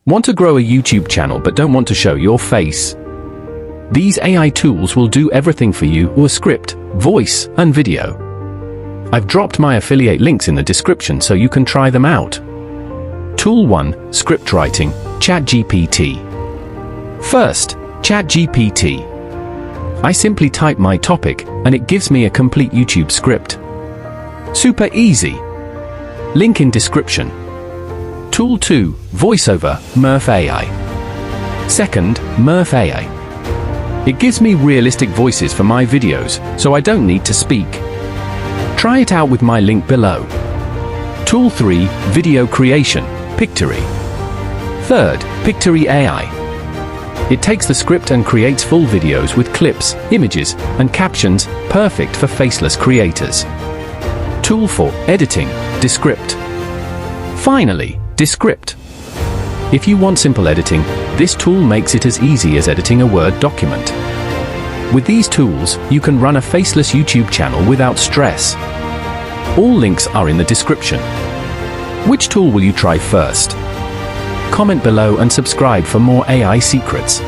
Want to grow a YouTube channel but don't want to show your face? These AI tools will do everything for you with script, voice, and video. I've dropped my affiliate links in the description so you can try them out. Tool 1. Script Writing, ChatGPT. First, ChatGPT. I simply type my topic, and it gives me a complete YouTube script. Super easy. Link in description. Tool 2. VoiceOver, Murph AI. Second, Murph AI. It gives me realistic voices for my videos, so I don't need to speak. Try it out with my link below. Tool 3. Video Creation, Pictory. Third, Pictory AI. It takes the script and creates full videos with clips, images, and captions, perfect for faceless creators. Tool 4. Editing, Descript. Finally, Descript. If you want simple editing, this tool makes it as easy as editing a Word document. With these tools, you can run a faceless YouTube channel without stress. All links are in the description. Which tool will you try first? Comment below and subscribe for more AI secrets.